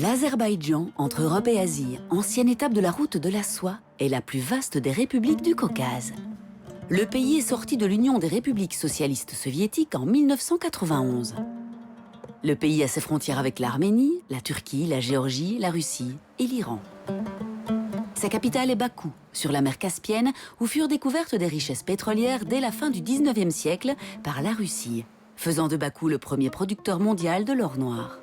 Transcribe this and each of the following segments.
L'Azerbaïdjan, entre Europe et Asie, ancienne étape de la route de la soie, est la plus vaste des républiques du Caucase. Le pays est sorti de l'Union des républiques socialistes soviétiques en 1991. Le pays a ses frontières avec l'Arménie, la Turquie, la Géorgie, la Russie et l'Iran. Sa capitale est Bakou, sur la mer Caspienne, où furent découvertes des richesses pétrolières dès la fin du 19e siècle par la Russie, faisant de Bakou le premier producteur mondial de l'or noir.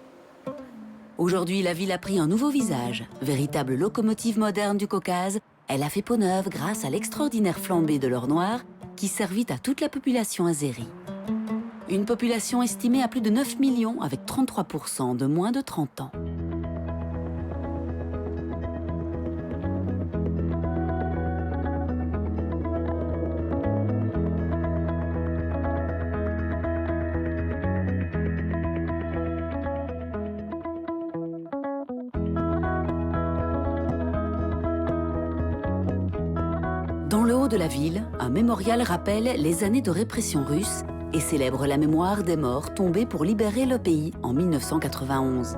Aujourd'hui, la ville a pris un nouveau visage. Véritable locomotive moderne du Caucase, elle a fait peau neuve grâce à l'extraordinaire flambée de l'or noir qui servit à toute la population azérie. Une population estimée à plus de 9 millions avec 33% de moins de 30 ans. Dans le haut de la ville, un mémorial rappelle les années de répression russe et célèbre la mémoire des morts tombés pour libérer le pays en 1991.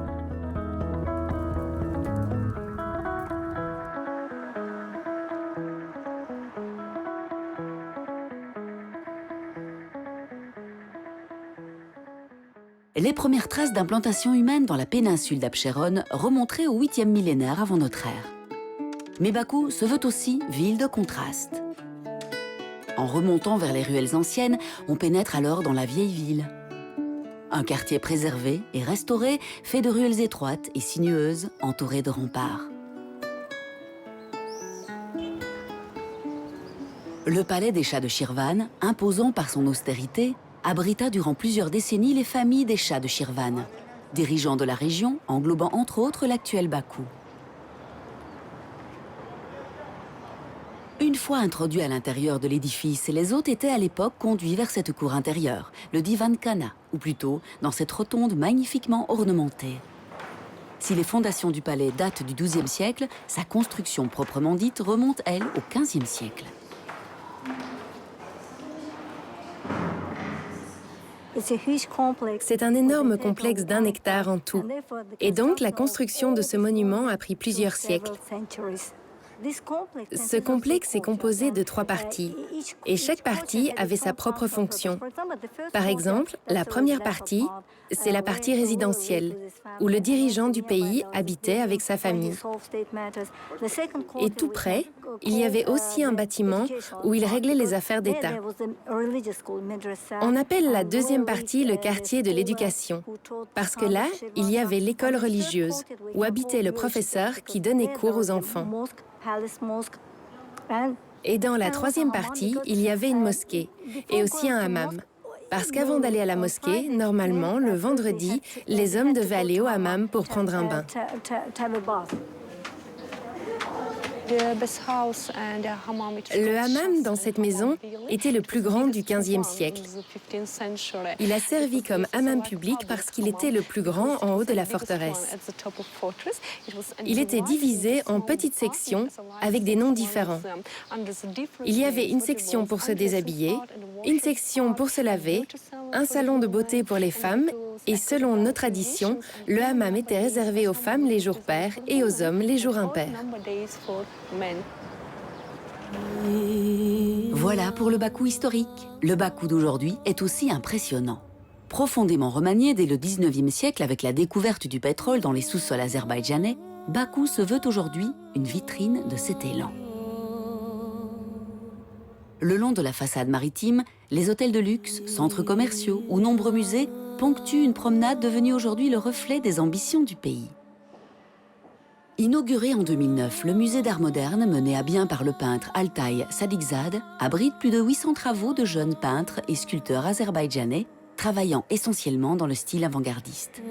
Les premières traces d'implantation humaine dans la péninsule d'Absheron remonteraient au 8e millénaire avant notre ère. Mais Bakou se veut aussi ville de contraste. En remontant vers les ruelles anciennes, on pénètre alors dans la vieille ville. Un quartier préservé et restauré, fait de ruelles étroites et sinueuses, entourées de remparts. Le palais des Chahs de Shirvan, imposant par son austérité, abrita durant plusieurs décennies les familles des Chahs de Shirvan, dirigeants de la région, englobant entre autres l'actuel Bakou. Une fois introduits à l'intérieur de l'édifice, les hôtes étaient à l'époque conduits vers cette cour intérieure, le Divan Khana, ou plutôt dans cette rotonde magnifiquement ornementée. Si les fondations du palais datent du XIIe siècle, sa construction proprement dite remonte, elle, au XVe siècle. C'est un énorme complexe d'1 hectare en tout. Et donc, la construction de ce monument a pris plusieurs siècles. Ce complexe est composé de 3 parties, et chaque partie avait sa propre fonction. Par exemple, la première partie, c'est la partie résidentielle, où le dirigeant du pays habitait avec sa famille. Et tout près, il y avait aussi un bâtiment où il réglait les affaires d'État. On appelle la deuxième partie le quartier de l'éducation, parce que là, il y avait l'école religieuse, où habitait le professeur qui donnait cours aux enfants. Et dans la troisième partie, il y avait une mosquée et aussi un hammam. Parce qu'avant d'aller à la mosquée, normalement, le vendredi, les hommes devaient aller au hammam pour prendre un bain. Le hammam dans cette maison était le plus grand du XVe siècle. Il a servi comme hammam public parce qu'il était le plus grand en haut de la forteresse. Il était divisé en petites sections avec des noms différents. Il y avait une section pour se déshabiller, une section pour se laver, un salon de beauté pour les femmes et selon nos traditions, le hammam était réservé aux femmes les jours pairs et aux hommes les jours impairs. Voilà pour le Bakou historique. Le Bakou d'aujourd'hui est aussi impressionnant. Profondément remanié dès le 19e siècle avec la découverte du pétrole dans les sous-sols azerbaïdjanais, Bakou se veut aujourd'hui une vitrine de cet élan. Le long de la façade maritime, les hôtels de luxe, centres commerciaux ou nombreux musées ponctuent une promenade devenue aujourd'hui le reflet des ambitions du pays. Inauguré en 2009, le musée d'art moderne, mené à bien par le peintre Altay Sadigzad, abrite plus de 800 travaux de jeunes peintres et sculpteurs azerbaïdjanais, travaillant essentiellement dans le style avant-gardiste.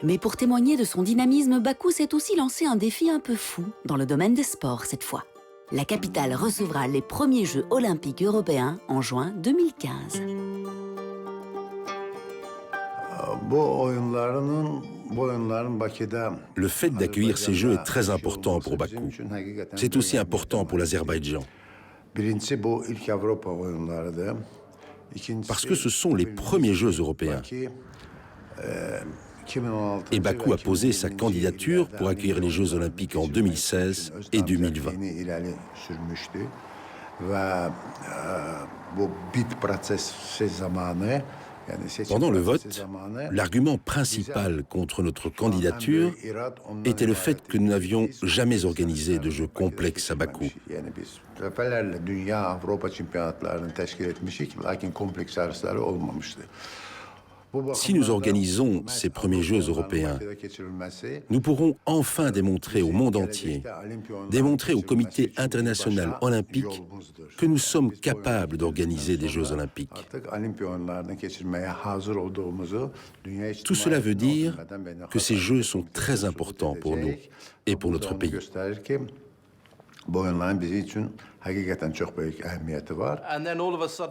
Mais pour témoigner de son dynamisme, Bakou s'est aussi lancé un défi un peu fou, dans le domaine des sports cette fois. La capitale recevra les premiers Jeux olympiques européens en juin 2015. Le fait d'accueillir ces Jeux est très important pour Bakou. C'est aussi important pour l'Azerbaïdjan. parce que ce sont les premiers Jeux européens. Et Bakou a posé sa candidature pour accueillir les Jeux olympiques en 2016 et 2020. Pendant le vote, l'argument principal contre notre candidature était le fait que nous n'avions jamais organisé de Jeux complexes à Bakou. Si nous organisons ces premiers Jeux européens, nous pourrons enfin démontrer au monde entier, démontrer au Comité international olympique que nous sommes capables d'organiser des Jeux olympiques. Tout cela veut dire que ces Jeux sont très importants pour nous et pour notre pays.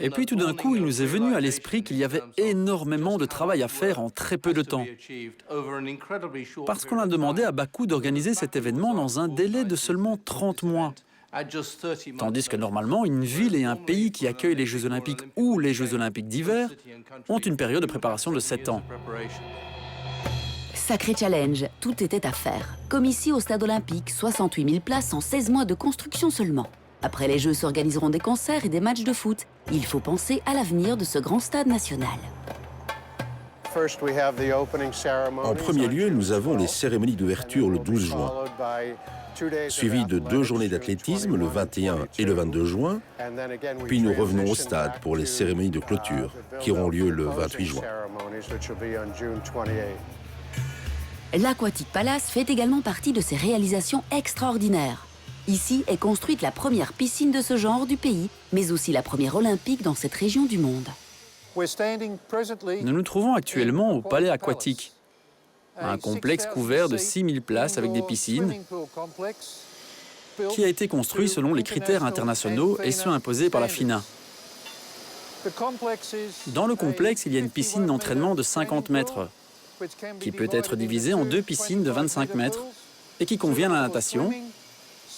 Et puis tout d'un coup, il nous est venu à l'esprit qu'il y avait énormément de travail à faire en très peu de temps. Parce qu'on a demandé à Bakou d'organiser cet événement dans un délai de seulement 30 mois. Tandis que normalement, une ville et un pays qui accueillent les Jeux olympiques ou les Jeux olympiques d'hiver ont une période de préparation de 7 ans. Sacré challenge, tout était à faire. Comme ici au stade olympique, 68 000 places en 16 mois de construction seulement. Après les Jeux s'organiseront des concerts et des matchs de foot. Il faut penser à l'avenir de ce grand stade national. En premier lieu, nous avons les cérémonies d'ouverture le 12 juin, suivies de 2 journées d'athlétisme le 21 et le 22 juin, puis nous revenons au stade pour les cérémonies de clôture qui auront lieu le 28 juin. L'Aquatic Palace fait également partie de ces réalisations extraordinaires. Ici est construite la première piscine de ce genre du pays, mais aussi la première olympique dans cette région du monde. Nous nous trouvons actuellement au Palais Aquatique, un complexe couvert de 6 000 places avec des piscines, qui a été construit selon les critères internationaux et ceux imposés par la FINA. Dans le complexe, il y a une piscine d'entraînement de 50 mètres, qui peut être divisée en 2 piscines de 25 mètres et qui convient à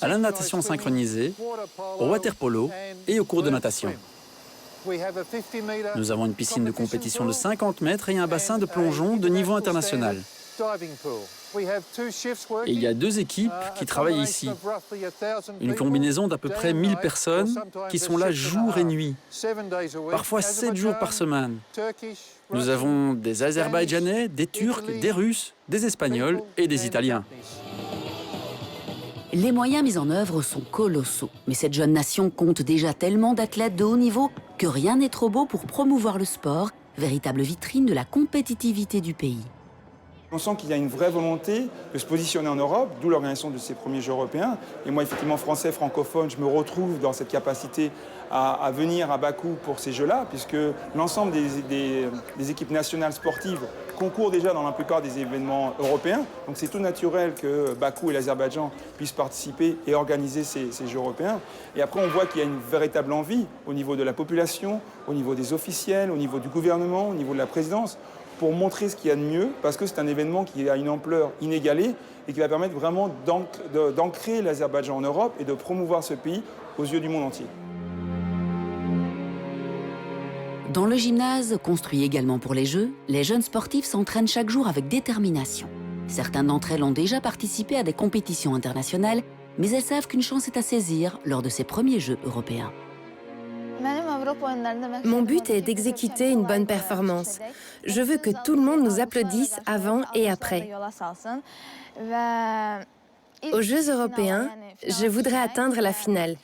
la natation synchronisée, au water-polo et aux cours de natation. Nous avons une piscine de compétition de 50 mètres et un bassin de plongeon de niveau international. Et il y a 2 équipes qui travaillent ici. Une combinaison d'à peu près 1000 personnes qui sont là jour et nuit, parfois 7 jours par semaine. Nous avons des Azerbaïdjanais, des Turcs, des Russes, des Espagnols et des Italiens. Les moyens mis en œuvre sont colossaux, mais cette jeune nation compte déjà tellement d'athlètes de haut niveau que rien n'est trop beau pour promouvoir le sport, véritable vitrine de la compétitivité du pays. On sent qu'il y a une vraie volonté de se positionner en Europe, d'où l'organisation de ces premiers Jeux européens. Et moi, effectivement, français, francophone, je me retrouve dans cette capacité à venir à Bakou pour ces Jeux-là, puisque l'ensemble des équipes nationales sportives concourent déjà dans la plupart des événements européens. Donc c'est tout naturel que Bakou et l'Azerbaïdjan puissent participer et organiser ces Jeux européens. Et après, on voit qu'il y a une véritable envie au niveau de la population, au niveau des officiels, au niveau du gouvernement, au niveau de la présidence, pour montrer ce qu'il y a de mieux, parce que c'est un événement qui a une ampleur inégalée et qui va permettre vraiment d'ancrer l'Azerbaïdjan en Europe et de promouvoir ce pays aux yeux du monde entier. Dans le gymnase, construit également pour les Jeux, les jeunes sportifs s'entraînent chaque jour avec détermination. Certaines d'entre elles ont déjà participé à des compétitions internationales, mais elles savent qu'une chance est à saisir lors de ces premiers Jeux européens. Mon but est d'exécuter une bonne performance. Je veux que tout le monde nous applaudisse avant et après. Aux Jeux européens, je voudrais atteindre la finale.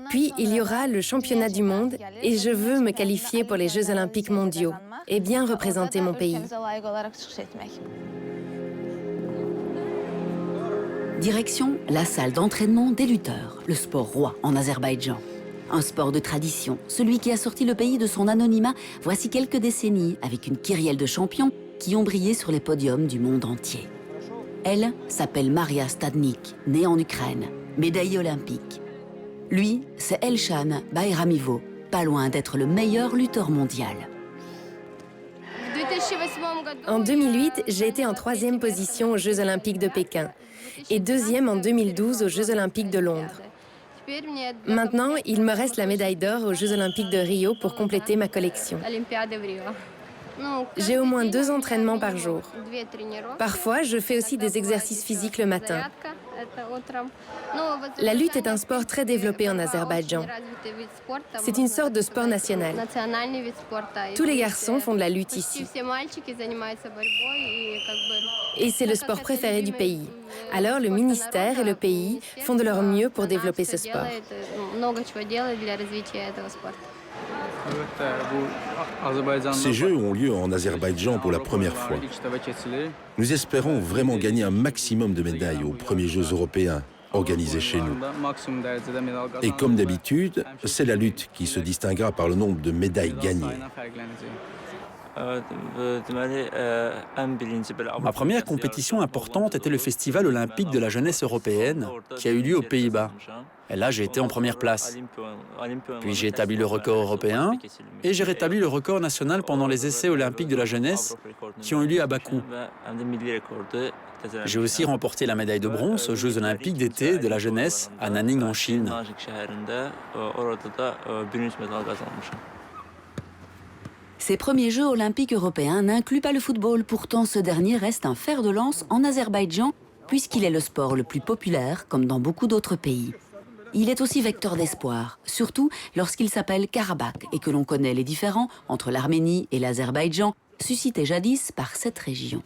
Puis, il y aura le championnat du monde et je veux me qualifier pour les Jeux olympiques mondiaux et bien représenter mon pays. Direction la salle d'entraînement des lutteurs, le sport roi en Azerbaïdjan. Un sport de tradition, celui qui a sorti le pays de son anonymat voici quelques décennies avec une kyrielle de champions qui ont brillé sur les podiums du monde entier. Elle s'appelle Maria Stadnik, née en Ukraine, médaille olympique. Lui, c'est Elshan Bayramivo, pas loin d'être le meilleur lutteur mondial. En 2008, j'ai été en 3e position aux Jeux olympiques de Pékin et 2e en 2012 aux Jeux olympiques de Londres. Maintenant, il me reste la médaille d'or aux Jeux Olympiques de Rio pour compléter ma collection. J'ai au moins 2 entraînements par jour. Parfois, je fais aussi des exercices physiques le matin. La lutte est un sport très développé en Azerbaïdjan. C'est une sorte de sport national. Tous les garçons font de la lutte ici. Et c'est le sport préféré du pays. Alors le ministère et le pays font de leur mieux pour développer ce sport. Ces Jeux ont lieu en Azerbaïdjan pour la première fois. Nous espérons vraiment gagner un maximum de médailles aux premiers Jeux européens organisés chez nous. Et comme d'habitude, c'est la lutte qui se distinguera par le nombre de médailles gagnées. Ma première compétition importante était le Festival olympique de la jeunesse européenne qui a eu lieu aux Pays-Bas. Et là, j'ai été en première place. Puis j'ai établi le record européen et j'ai rétabli le record national pendant les essais olympiques de la jeunesse qui ont eu lieu à Bakou. J'ai aussi remporté la médaille de bronze aux Jeux olympiques d'été de la jeunesse à Nanning en Chine. Ces premiers Jeux olympiques européens n'incluent pas le football. Pourtant, ce dernier reste un fer de lance en Azerbaïdjan, puisqu'il est le sport le plus populaire, comme dans beaucoup d'autres pays. Il est aussi vecteur d'espoir, surtout lorsqu'il s'appelle Karabakh et que l'on connaît les différends entre l'Arménie et l'Azerbaïdjan, suscités jadis par cette région.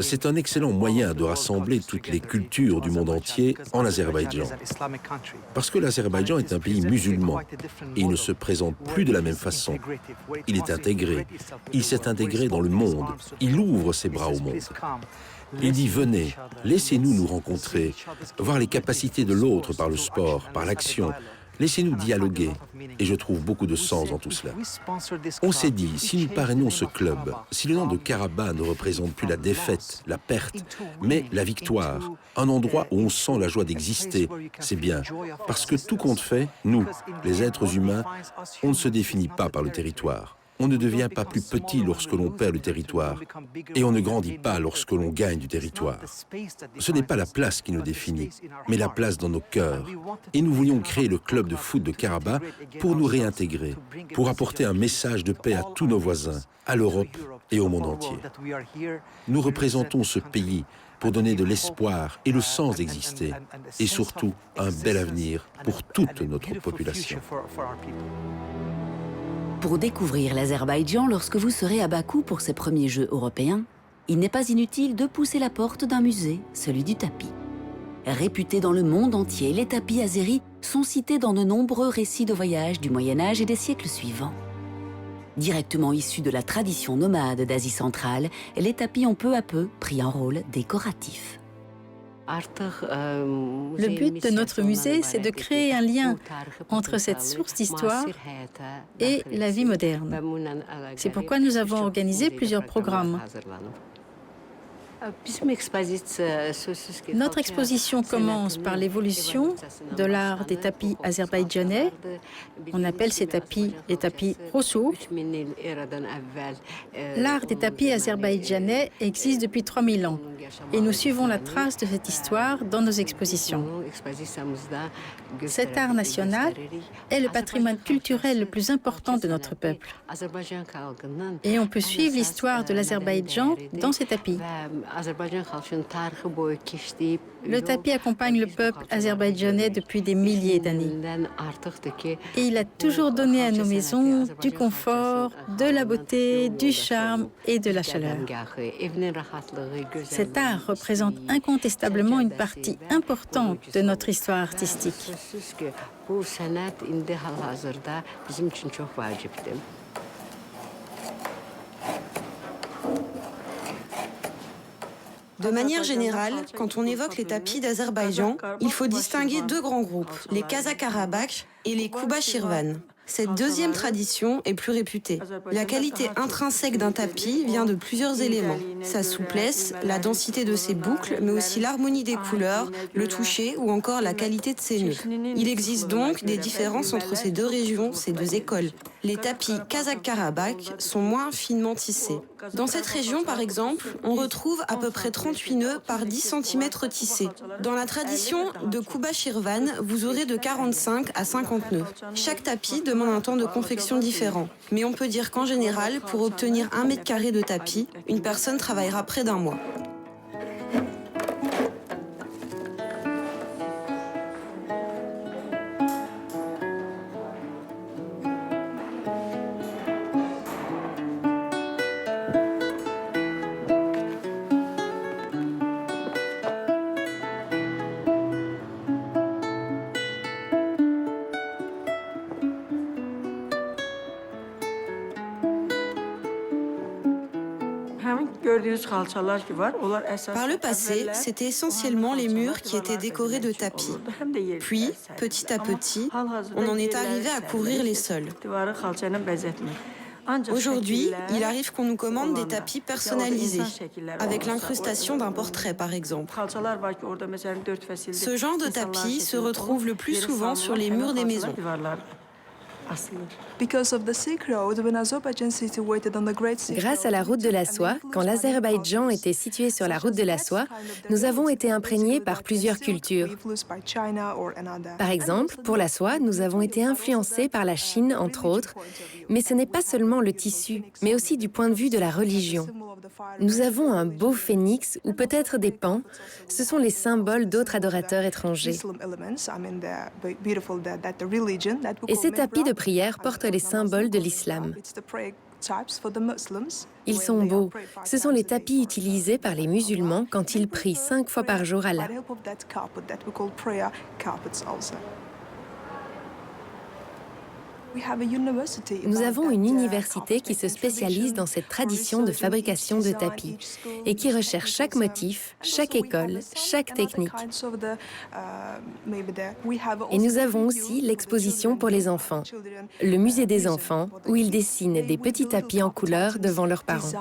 C'est un excellent moyen de rassembler toutes les cultures du monde entier en Azerbaïdjan. Parce que l'Azerbaïdjan est un pays musulman et il ne se présente plus de la même façon. Il est intégré, il s'est intégré dans le monde, il ouvre ses bras au monde. Il dit « Venez, laissez-nous nous rencontrer, voir les capacités de l'autre par le sport, par l'action. Laissez-nous dialoguer. » Et je trouve beaucoup de sens dans tout cela. On s'est dit, si nous parrainons ce club, si le nom de Karabakh ne représente plus la défaite, la perte, mais la victoire, un endroit où on sent la joie d'exister, c'est bien. Parce que tout compte fait, nous, les êtres humains, on ne se définit pas par le territoire. On ne devient pas plus petit lorsque l'on perd le territoire et on ne grandit pas lorsque l'on gagne du territoire. Ce n'est pas la place qui nous définit, mais la place dans nos cœurs. Et nous voulions créer le club de foot de Karabakh pour nous réintégrer, pour apporter un message de paix à tous nos voisins, à l'Europe et au monde entier. Nous représentons ce pays pour donner de l'espoir et le sens d'exister, et surtout un bel avenir pour toute notre population. Pour découvrir l'Azerbaïdjan lorsque vous serez à Bakou pour ses premiers Jeux européens, il n'est pas inutile de pousser la porte d'un musée, celui du tapis. Réputés dans le monde entier, les tapis azéris sont cités dans de nombreux récits de voyage du Moyen-Âge et des siècles suivants. Directement issus de la tradition nomade d'Asie centrale, les tapis ont peu à peu pris un rôle décoratif. Le but de notre musée, c'est de créer un lien entre cette source d'histoire et la vie moderne. C'est pourquoi nous avons organisé plusieurs programmes. Notre exposition commence par l'évolution de l'art des tapis azerbaïdjanais. On appelle ces tapis les tapis Rosso. L'art des tapis azerbaïdjanais existe depuis 3000 ans et nous suivons la trace de cette histoire dans nos expositions. Cet art national est le patrimoine culturel le plus important de notre peuple. Et on peut suivre l'histoire de l'Azerbaïdjan dans ces tapis. Le tapis accompagne le peuple azerbaïdjanais depuis des milliers d'années. Et il a toujours donné à nos maisons du confort, de la beauté, du charme et de la chaleur. Cet art représente incontestablement une partie importante de notre histoire artistique. De manière générale, quand on évoque les tapis d'Azerbaïdjan, il faut distinguer 2 grands groupes, les Kazakh-Karabakh et les Kuba-Shirvan. Cette deuxième tradition est plus réputée. La qualité intrinsèque d'un tapis vient de plusieurs éléments. Sa souplesse, la densité de ses boucles, mais aussi l'harmonie des couleurs, le toucher ou encore la qualité de ses nœuds. Il existe donc des différences entre ces 2 régions, ces 2 écoles. Les tapis Kazakh-Karabakh sont moins finement tissés. Dans cette région, par exemple, on retrouve à peu près 38 nœuds par 10 cm tissés. Dans la tradition de Kuba Shirvan, vous aurez de 45 à 50 nœuds. Chaque tapis demande un temps de confection différent. Mais on peut dire qu'en général, pour obtenir 1 mètre carré de tapis, une personne travaillera près d'un mois. Par le passé, c'était essentiellement les murs qui étaient décorés de tapis. Puis, petit à petit, on en est arrivé à couvrir les sols. Aujourd'hui, il arrive qu'on nous commande des tapis personnalisés, avec l'incrustation d'un portrait par exemple. Ce genre de tapis se retrouve le plus souvent sur les murs des maisons. Grâce à la route de la soie, quand l'Azerbaïdjan était situé sur la route de la soie, nous avons été imprégnés par plusieurs cultures. Par exemple, pour la soie, nous avons été influencés par la Chine, entre autres, mais ce n'est pas seulement le tissu, mais aussi du point de vue de la religion. Nous avons un beau phénix ou peut-être des pans. Ce sont les symboles d'autres adorateurs étrangers. Et ces tapis de prière portent les symboles de l'islam. Ils sont beaux. Ce sont les tapis utilisés par les musulmans quand ils prient 5 fois par jour Allah. Nous avons une université qui se spécialise dans cette tradition de fabrication de tapis et qui recherche chaque motif, chaque école, chaque technique. Et nous avons aussi l'exposition pour les enfants, le musée des enfants, où ils dessinent des petits tapis en couleur devant leurs parents.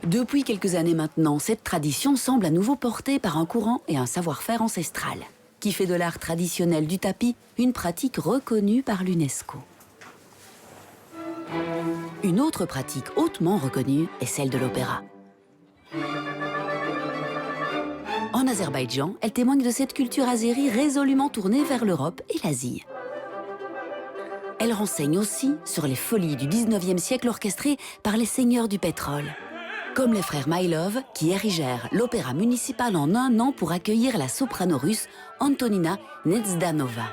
Depuis quelques années maintenant, cette tradition semble à nouveau portée par un courant et un savoir-faire ancestral, qui fait de l'art traditionnel du tapis une pratique reconnue par l'UNESCO. Une autre pratique hautement reconnue est celle de l'opéra. En Azerbaïdjan, elle témoigne de cette culture azérie résolument tournée vers l'Europe et l'Asie. Elle renseigne aussi sur les folies du 19e siècle orchestrées par les seigneurs du pétrole, comme les frères Mailov, qui érigèrent l'opéra municipal en un an pour accueillir la soprano russe Antonina Nezdanova.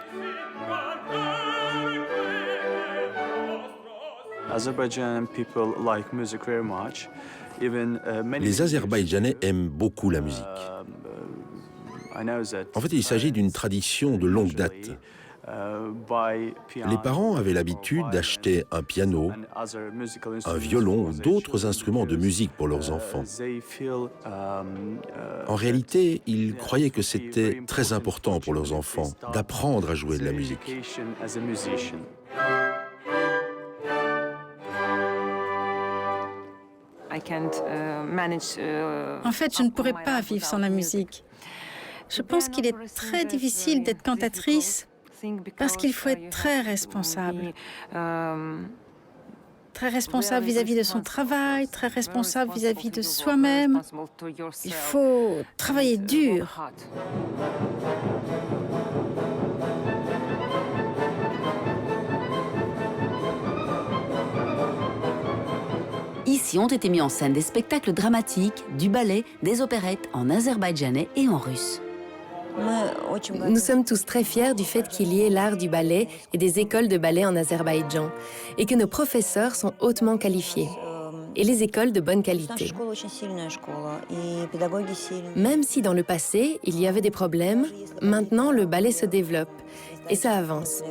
Les Azerbaïdjanais aiment beaucoup la musique. En fait, il s'agit d'une tradition de longue date. Les parents avaient l'habitude d'acheter un piano, un violon ou d'autres instruments de musique pour leurs enfants. En réalité, ils croyaient que c'était très important pour leurs enfants d'apprendre à jouer de la musique. En fait, je ne pourrais pas vivre sans la musique. Je pense qu'il est très difficile d'être cantatrice parce qu'il faut être très responsable. Très responsable vis-à-vis de son travail, très responsable vis-à-vis de soi-même. Il faut travailler dur. Ici ont été mis en scène des spectacles dramatiques, du ballet, des opérettes en azerbaïdjanais et en russe. Nous sommes tous très fiers du fait qu'il y ait l'art du ballet et des écoles de ballet en Azerbaïdjan et que nos professeurs sont hautement qualifiés et les écoles de bonne qualité. Même si dans le passé, il y avait des problèmes, maintenant le ballet se développe et ça avance.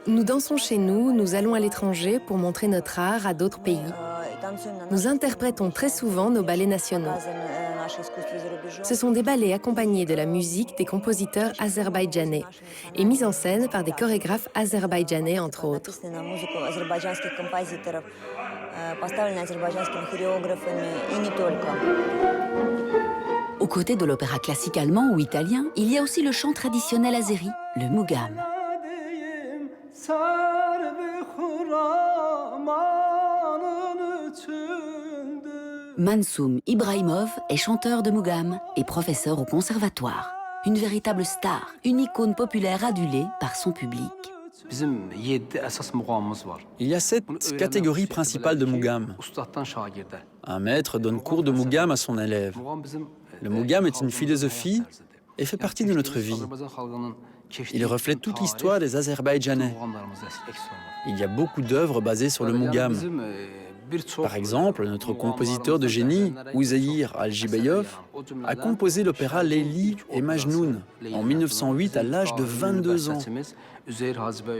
Nous dansons chez nous, nous allons à l'étranger pour montrer notre art à d'autres pays. Nous interprétons très souvent nos ballets nationaux. Ce sont des ballets accompagnés de la musique des compositeurs azerbaïdjanais et mis en scène par des chorégraphes azerbaïdjanais, entre autres. Aux côtés de l'opéra classique allemand ou italien, il y a aussi le chant traditionnel azéri, le mugam. Mansoum Ibrahimov est chanteur de Mugham et professeur au conservatoire. Une véritable star, une icône populaire adulée par son public. Il y a 7 catégories principales de Mugham. Un maître donne cours de Mugham à son élève. Le Mugham est une philosophie et fait partie de notre vie. Il reflète toute l'histoire des Azerbaïdjanais. Il y a beaucoup d'œuvres basées sur le Mugham. Par exemple, notre compositeur de génie, Uzeyir Algibeyov, a composé l'opéra Leyli et Majnoun en 1908 à l'âge de 22 ans.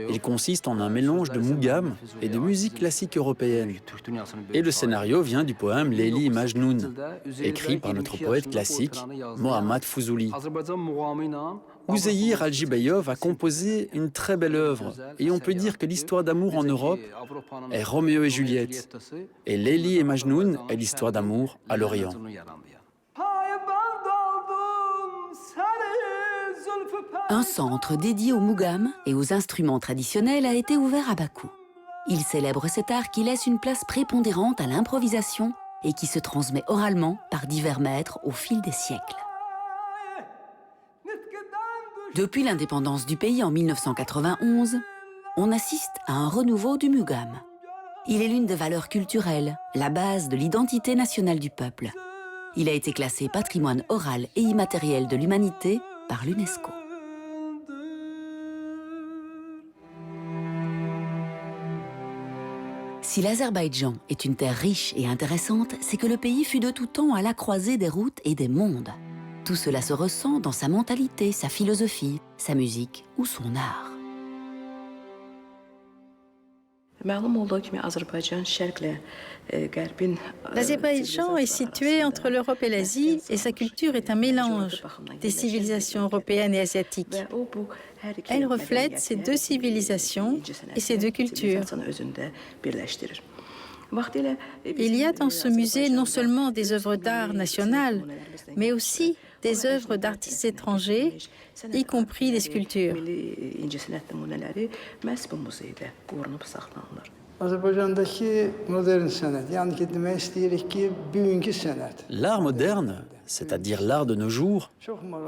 Il consiste en un mélange de Mugham et de musique classique européenne. Et le scénario vient du poème Leyli et Majnoun, écrit par notre poète classique, Mohammad Fouzouli. Uzeyir Algibeyov a composé une très belle œuvre, et on peut dire que l'histoire d'amour en Europe est Roméo et Juliette, et Leyli et Majnoun est l'histoire d'amour à l'Orient. Un centre dédié au Mugham et aux instruments traditionnels a été ouvert à Bakou. Il célèbre cet art qui laisse une place prépondérante à l'improvisation et qui se transmet oralement par divers maîtres au fil des siècles. Depuis l'indépendance du pays en 1991, on assiste à un renouveau du Mugham. Il est l'une des valeurs culturelles, la base de l'identité nationale du peuple. Il a été classé patrimoine oral et immatériel de l'humanité par l'UNESCO. Si l'Azerbaïdjan est une terre riche et intéressante, c'est que le pays fut de tout temps à la croisée des routes et des mondes. Tout cela se ressent dans sa mentalité, sa philosophie, sa musique ou son art. L'Azerbaïdjan est situé entre l'Europe et l'Asie et sa culture est un mélange des civilisations européennes et asiatiques. Elle reflète ces deux civilisations et ces deux cultures. Il y a dans ce musée non seulement des œuvres d'art nationales, mais aussi des œuvres d'artistes étrangers, y compris des sculptures. L'art moderne, c'est-à-dire l'art de nos jours,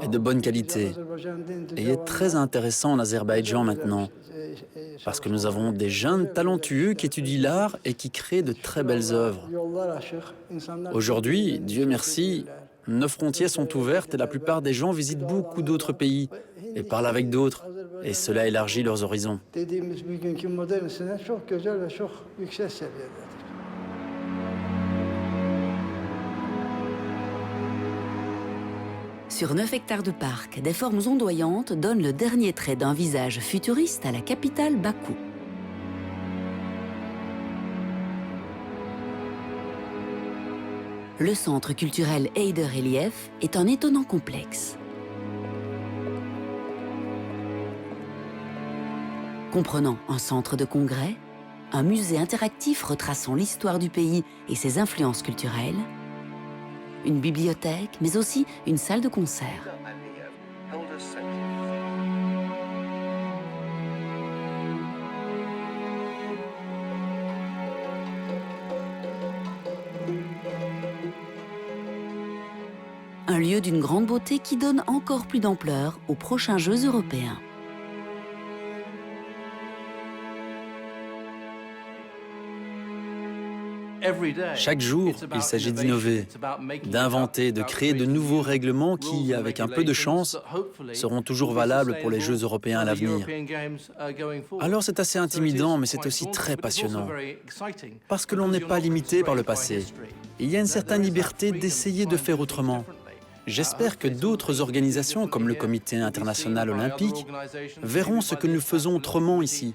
est de bonne qualité et est très intéressant en Azerbaïdjan maintenant, parce que nous avons des jeunes talentueux qui étudient l'art et qui créent de très belles œuvres. Aujourd'hui, Dieu merci, nos frontières sont ouvertes et la plupart des gens visitent beaucoup d'autres pays et parlent avec d'autres, et cela élargit leurs horizons. Sur 9 hectares de parc, des formes ondoyantes donnent le dernier trait d'un visage futuriste à la capitale Bakou. Le centre culturel Heider Aliyev est un étonnant complexe. Comprenant un centre de congrès, un musée interactif retraçant l'histoire du pays et ses influences culturelles, une bibliothèque, mais aussi une salle de concert. Un lieu d'une grande beauté qui donne encore plus d'ampleur aux prochains Jeux européens. Chaque jour, il s'agit d'innover, d'inventer, de créer de nouveaux règlements qui, avec un peu de chance, seront toujours valables pour les Jeux européens à l'avenir. Alors c'est assez intimidant, mais c'est aussi très passionnant, parce que l'on n'est pas limité par le passé. Il y a une certaine liberté d'essayer de faire autrement. J'espère que d'autres organisations, comme le Comité international olympique, verront ce que nous faisons autrement ici.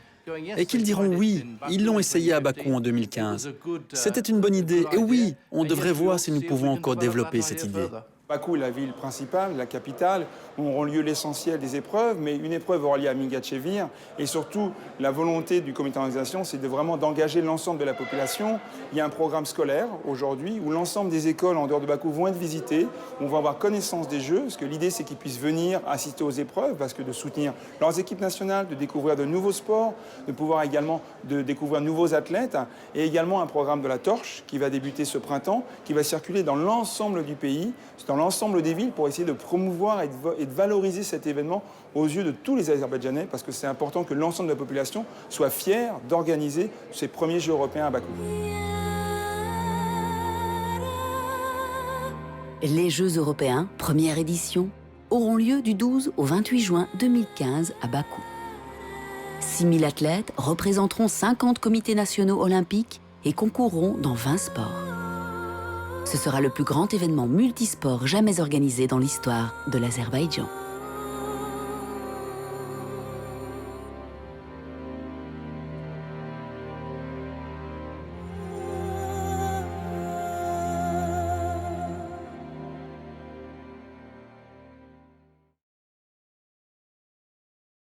Et qu'ils diront oui, ils l'ont essayé à Bakou en 2015. C'était une bonne idée, et oui, on devrait voir si nous pouvons encore développer cette idée. Bakou est la ville principale, la capitale, où auront lieu l'essentiel des épreuves, mais une épreuve aura lieu à Mingatchevir. Et surtout, la volonté du comité d'organisation, c'est vraiment d'engager l'ensemble de la population. Il y a un programme scolaire aujourd'hui où l'ensemble des écoles en dehors de Bakou vont être visitées. On va avoir connaissance des jeux, parce que l'idée, c'est qu'ils puissent venir assister aux épreuves, parce que de soutenir leurs équipes nationales, de découvrir de nouveaux sports, de pouvoir également découvrir de nouveaux athlètes, et également un programme de la torche qui va débuter ce printemps, qui va circuler dans l'ensemble du pays, dans l'ensemble des villes, pour essayer de promouvoir et de valoriser cet événement aux yeux de tous les Azerbaïdjanais, parce que c'est important que l'ensemble de la population soit fière d'organiser ces premiers Jeux européens à Bakou. Les Jeux européens, première édition, auront lieu du 12 au 28 juin 2015 à Bakou. 6000 athlètes représenteront 50 comités nationaux olympiques et concourront dans 20 sports. Ce sera le plus grand événement multisport jamais organisé dans l'histoire de l'Azerbaïdjan.